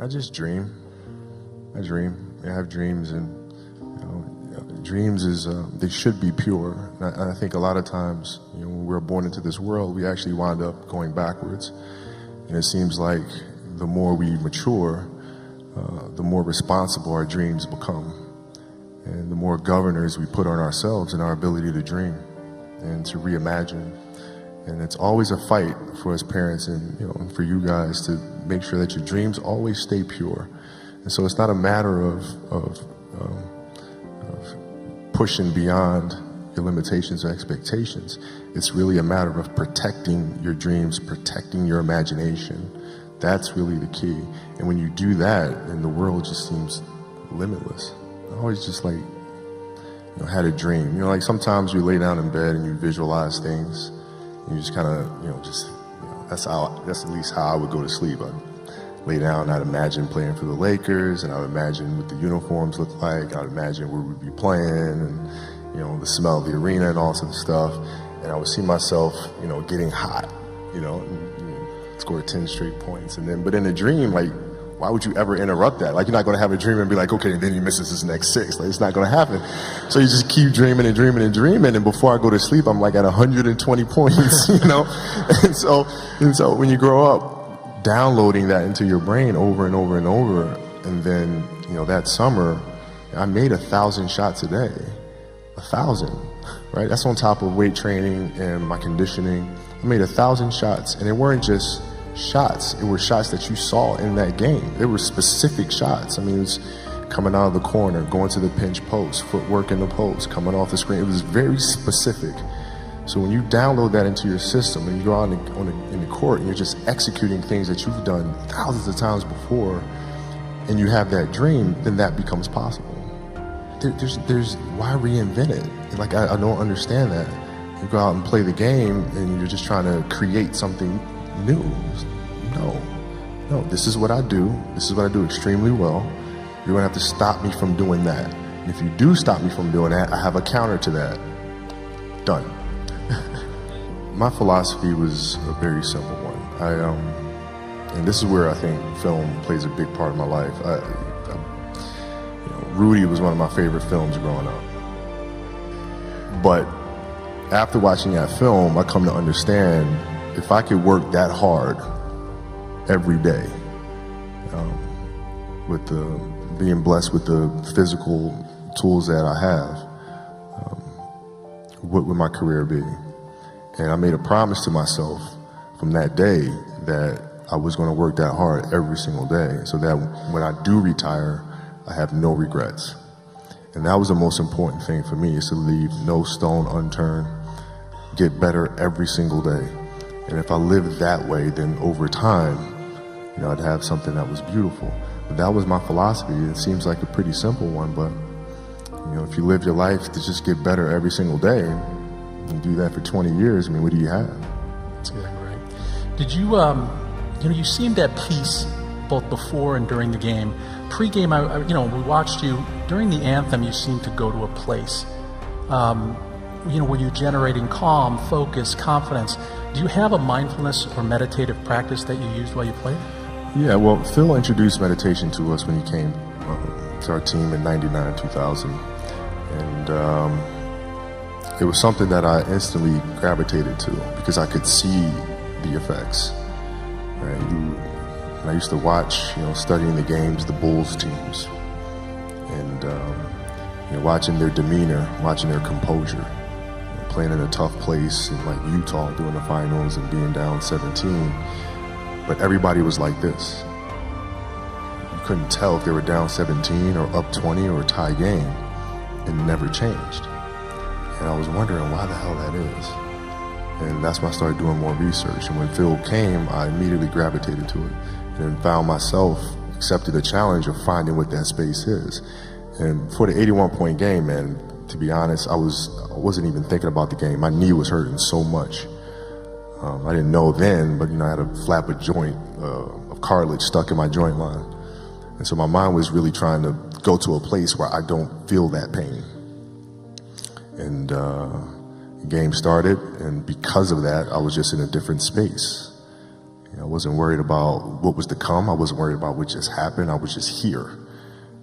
I just dream. I dream. I have dreams, and dreams is they should be pure. And I think a lot of times, when we're born into this world, we actually wind up going backwards. And it seems like the more we mature, the more responsible our dreams become, and the more governors we put on ourselves and our ability to dream and to reimagine. And it's always a fight for us parents and for you guys to make sure that your dreams always stay pure. And so it's not a matter of pushing beyond your limitations or expectations. It's really a matter of protecting your dreams, protecting your imagination. That's really the key. And when you do that, then the world just seems limitless. I always just had a dream. Like sometimes you lay down in bed and you visualize things. And you just kind of, that's at least how I would go to sleep. I'd lay down, I'd imagine playing for the Lakers, and I would imagine what the uniforms look like. I'd imagine where we'd be playing, and the smell of the arena and all sorts of stuff. And I would see myself, getting hot, and score 10 straight points. But in a dream, why would you ever interrupt that? You're not going to have a dream and be like, okay, and then he misses his next 6. It's not going to happen. So you just keep dreaming and dreaming and dreaming, and before I go to sleep, I'm at 120 points, And so when you grow up, downloading that into your brain over and over and over, and then, that summer, I made 1,000 shots a day. 1,000, right? That's on top of weight training and my conditioning. I made 1,000 shots, and it weren't just shots. It were shots that you saw in that game. They were specific shots. It was coming out of the corner, going to the pinch post, footwork in the post, coming off the screen. It was very specific. So when you download that into your system and you go out in the court and you're just executing things that you've done thousands of times before, and you have that dream, then that becomes possible. There's why reinvent it? I don't understand that. You go out and play the game and you're just trying to create something new. No, this is what I do. This is what I do extremely well. You're gonna have to stop me from doing that. And if you do stop me from doing that, I have a counter to that. Done. My philosophy was a very simple one. And this is where I think film plays a big part of my life. Rudy was one of my favorite films growing up. But after watching that film, I come to understand if I could work that hard every day, with being blessed with the physical tools that I have, what would my career be? And I made a promise to myself from that day that I was going to work that hard every single day, so that when I do retire, I have no regrets. And that was the most important thing for me, is to leave no stone unturned, get better every single day. And if I lived that way, then over time, I'd have something that was beautiful. But that was my philosophy. It seems like a pretty simple one, but if you live your life to just get better every single day, and do that for 20 years, what do you have? That's exactly right. Did you, you seemed at peace both before and during the game. Pre-game, we watched you. During the anthem, you seemed to go to a place, where you're generating calm, focus, confidence. Do you have a mindfulness or meditative practice that you used while you played? Yeah, well, Phil introduced meditation to us when he came to our team in 99, 2000. And it was something that I instantly gravitated to because I could see the effects. Right? I used to watch, studying the games, the Bulls teams, and watching their demeanor, watching their composure, playing in a tough place in Utah doing the finals and being down 17. But everybody was like this. You couldn't tell if they were down 17 or up 20 or a tie game. It never changed. And I was wondering why the hell that is. And that's when I started doing more research. And when Phil came, I immediately gravitated to it and found myself accepted the challenge of finding what that space is. And for the 81-point game, man, to be honest, I wasn't even thinking about the game. My knee was hurting so much. I didn't know then, but I had a flap of joint, of cartilage stuck in my joint line. And so my mind was really trying to go to a place where I don't feel that pain. And the game started, and because of that, I was just in a different space. I wasn't worried about what was to come. I wasn't worried about what just happened. I was just here.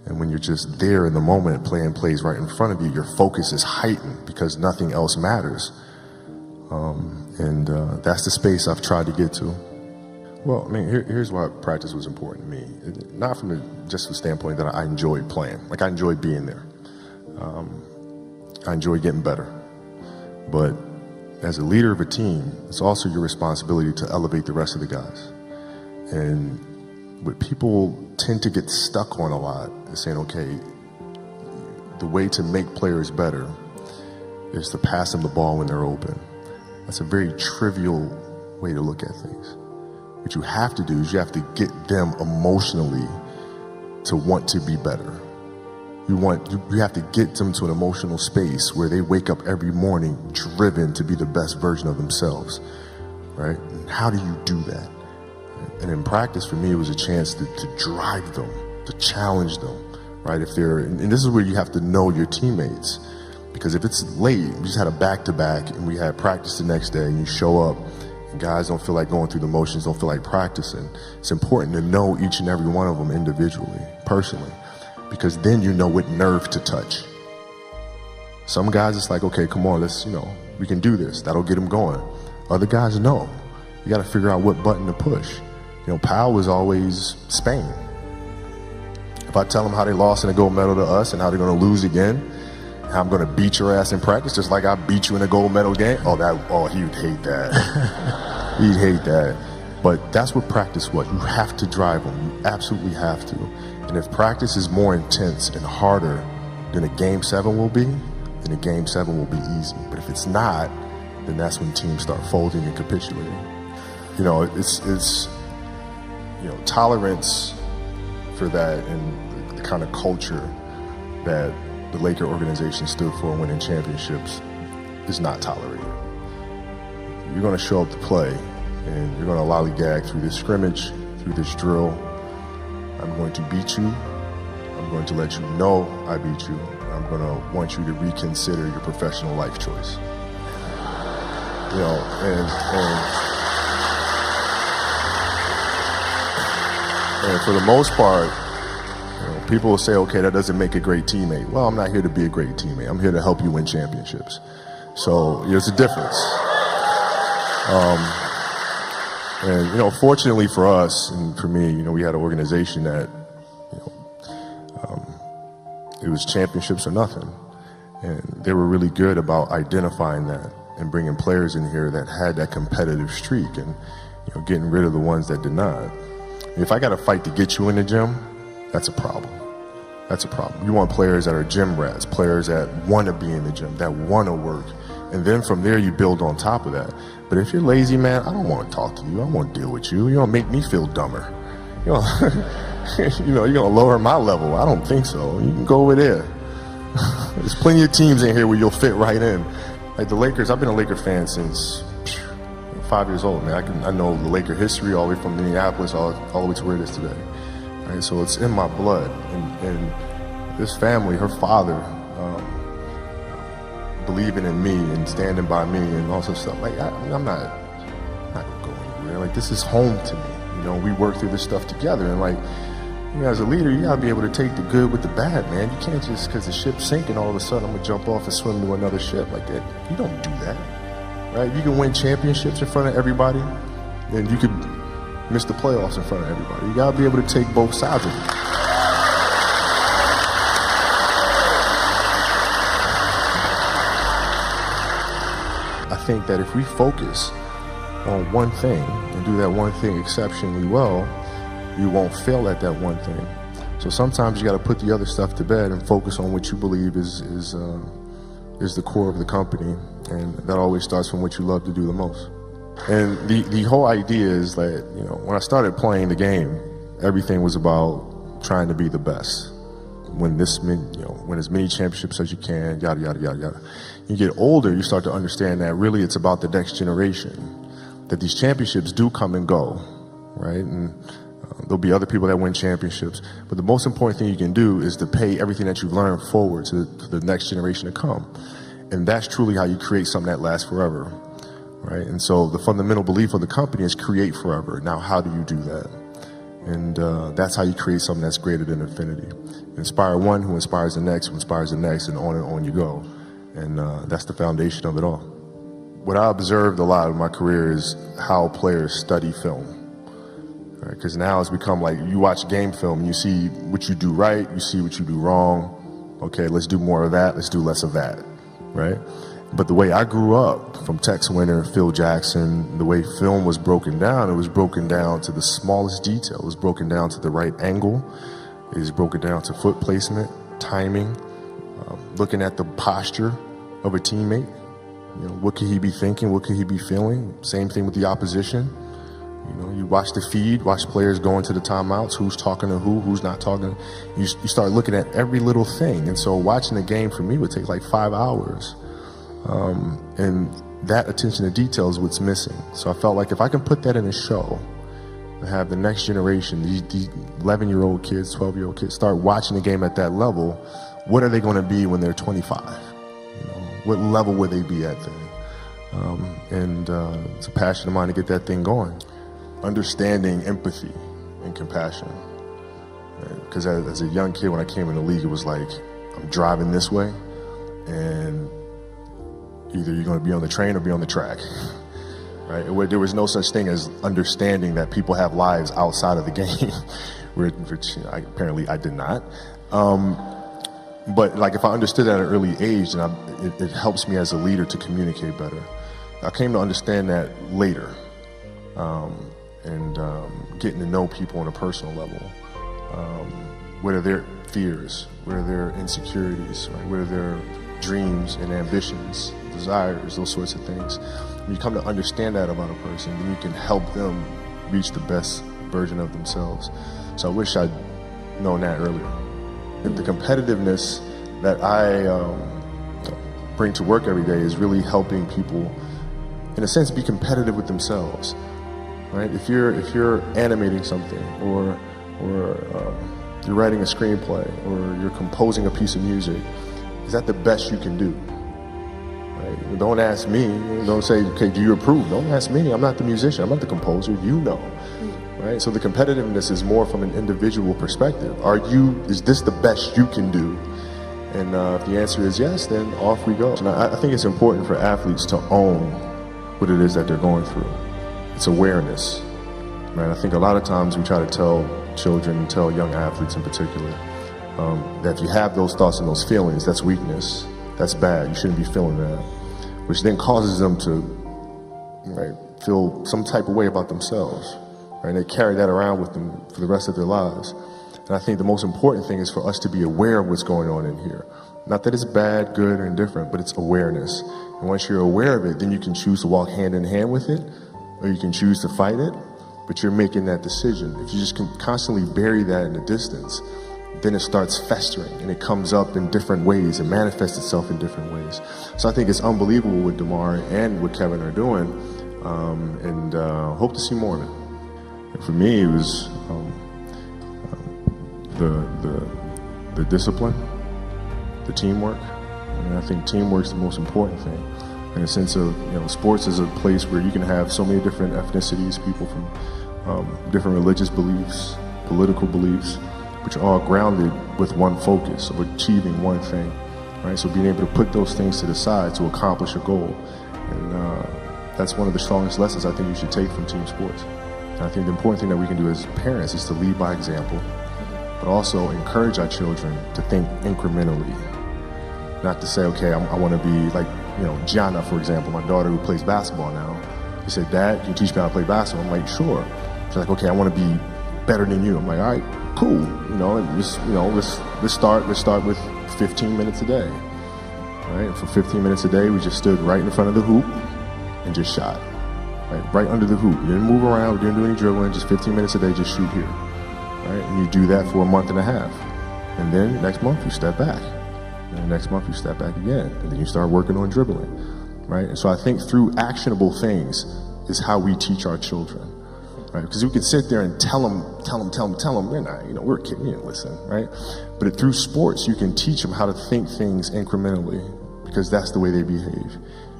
And when you're just there in the moment, playing plays right in front of you, your focus is heightened because nothing else matters. That's the space I've tried to get to. Well, I mean, here's why practice was important to me. Not from just the standpoint that I enjoyed playing. Like, I enjoyed being there. I enjoyed getting better. But as a leader of a team, it's also your responsibility to elevate the rest of the guys. And what people tend to get stuck on a lot is saying, okay, the way to make players better is to pass them the ball when they're open. That's a very trivial way to look at things. What you have to do is you have to get them emotionally to want to be better. You have to get them to an emotional space where they wake up every morning driven to be the best version of themselves, right? And how do you do that? And in practice, for me, it was a chance to drive them, to challenge them, right? And this is where you have to know your teammates, because if it's late, we just had a back-to-back and we had practice the next day, and you show up and guys don't feel like going through the motions, don't feel like practicing. It's important to know each and every one of them individually, personally, because then you know what nerve to touch. Some guys, it's like, okay, come on, we can do this. That'll get them going. Other guys, no. You got to figure out what button to push. Powell was always Spain. If I tell them how they lost in a gold medal to us and how they're going to lose again, how I'm going to beat your ass in practice just like I beat you in a gold medal game, he would hate that. He'd hate that. But that's what practice was. You have to drive them. You absolutely have to. And if practice is more intense and harder than a Game 7 will be, then a Game 7 will be easy. But if it's not, then that's when teams start folding and capitulating. It's tolerance for that and the kind of culture that the Laker organization stood for winning championships is not tolerated. You're going to show up to play and you're going to lollygag through this scrimmage, through this drill. I'm going to beat you. I'm going to let you know I beat you. I'm going to want you to reconsider your professional life choice. And for the most part, people will say, okay, that doesn't make a great teammate. Well, I'm not here to be a great teammate. I'm here to help you win championships. So there's a difference. Fortunately for us and for me, we had an organization that, it was championships or nothing. And they were really good about identifying that and bringing players in here that had that competitive streak and, getting rid of the ones that did not. If I got to fight to get you in the gym, that's a problem. That's a problem. You want players that are gym rats, players that want to be in the gym, that want to work. And then from there, you build on top of that. But if you're lazy, man, I don't want to talk to you. I don't want to deal with you. You're going to make me feel dumber. You're going to lower my level. I don't think so. You can go over there. There's plenty of teams in here where you'll fit right in. Like the Lakers, I've been a Laker fan since 5 years old, man. I know the Laker history all the way from Minneapolis all the way to where it is today. Right? So it's in my blood. And this family, her father, believing in me and standing by me and all sorts of stuff. Like, I'm not gonna go anywhere. Like, this is home to me. We work through this stuff together. And like, as a leader, you gotta be able to take the good with the bad, man. You can't just, because the ship's sinking, all of a sudden I'm gonna jump off and swim to another ship like that. You don't do that, right? You can win championships in front of everybody, and you could miss the playoffs in front of everybody. You gotta be able to take both sides of it. I think that if we focus on one thing and do that one thing exceptionally well, you won't fail at that one thing. So sometimes you got to put the other stuff to bed and focus on what you believe is the core of the company, and that always starts from what you love to do the most. And the whole idea is that when I started playing the game, everything was about trying to be the best. Win as many championships as you can, yada yada yada yada. You get older, you start to understand that really it's about the next generation. That these championships do come and go, right? And there'll be other people that win championships. But the most important thing you can do is to pay everything that you've learned forward to the next generation to come. And that's truly how you create something that lasts forever. right? And so the fundamental belief of the company is create forever. Now, how do you do that? And that's how you create something that's greater than infinity. Inspire one who inspires the next, who inspires the next, and on you go. And that's the foundation of it all. What I observed a lot in my career is how players study film. Because now it's become like you watch game film, you see what you do right, you see what you do wrong. Okay, let's do more of that, let's do less of that, right? But the way I grew up, from Tex Winter, Phil Jackson, the way film was broken down, it was broken down to the smallest detail. It was broken down to the right angle. It was broken down to foot placement, timing, looking at the posture of a teammate. You know, what could he be thinking? What could he be feeling? Same thing with the opposition. You know, you watch the feed, watch players go into the timeouts, who's talking to who's not talking. You start looking at every little thing. And so watching the game for me would take like 5 hours. And that attention to detail is what's missing. So I felt like if I can put that in a show and have the next generation, these 11-year-old kids, 12-year-old kids, start watching the game at that level, what are they going to be when they're 25? You know, what level would they be at then? It's a passion of mine to get that thing going. Understanding empathy and compassion. Because as a young kid, when I came in the league, it was like, I'm driving this way, and either you're going to be on the train or be on the track, right? There was no such thing as understanding that people have lives outside of the game, which apparently I did not. But like if I understood that at an early age, then it helps me as a leader to communicate better. I came to understand that later, getting to know people on a personal level. What are their fears? What are their insecurities? Right? What are their dreams and ambitions, desires, those sorts of things. When you come to understand that about a person, then you can help them reach the best version of themselves. So I wish I'd known that earlier. The competitiveness that I bring to work every day is really helping people, in a sense, be competitive with themselves. Right? If you're animating something, or you're writing a screenplay, or you're composing a piece of music, is that the best you can do? Right? Don't ask me. Don't say, okay, do you approve? Don't ask me. I'm not the musician. I'm not the composer. You know. Right? So the competitiveness is more from an individual perspective. Is this the best you can do? And if the answer is yes, then off we go. And I think it's important for athletes to own what it is that they're going through. It's awareness. Right? I think a lot of times we try to tell children, tell young athletes in particular, that if you have those thoughts and those feelings, that's weakness. That's bad. You shouldn't be feeling that. Which then causes them to, right, feel some type of way about themselves. Right? And they carry that around with them for the rest of their lives. And I think the most important thing is for us to be aware of what's going on in here. Not that it's bad, good, or indifferent, but it's awareness. And once you're aware of it, then you can choose to walk hand in hand with it, or you can choose to fight it, but you're making that decision. If you just can constantly bury that in the distance, then it starts festering and it comes up in different ways and manifests itself in different ways. So I think it's unbelievable what DeMar and what Kevin are doing, and hope to see more of it. And for me, it was the discipline, the teamwork. I think teamwork's the most important thing. In a sense of, sports is a place where you can have so many different ethnicities, people from different religious beliefs, political beliefs, which are all grounded with one focus of achieving one thing, right? So being able to put those things to the side to accomplish a goal. And that's one of the strongest lessons I think you should take from team sports. And I think the important thing that we can do as parents is to lead by example, but also encourage our children to think incrementally. Not to say, okay, I want to be like, Gianna, for example, my daughter who plays basketball now. She said, Dad, can you teach me how to play basketball? I'm like, sure. She's like, okay, I want to be better than you. I'm like, all right, cool. Let's start with 15 minutes a day. All right, and for 15 minutes a day, we just stood right in front of the hoop and just shot. Right under the hoop. We didn't move around, we didn't do any dribbling, just 15 minutes a day, just shoot here. Right? And you do that for a month and a half. And then next month you step back. And the next month you step back again. And then you start working on dribbling. Right? And so I think through actionable things is how we teach our children. Right? Because we can sit there and tell them, we're not, we're a kid, we didn't listen, right? But through sports, you can teach them how to think things incrementally, because that's the way they behave.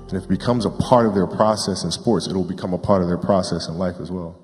And if it becomes a part of their process in sports, it'll become a part of their process in life as well.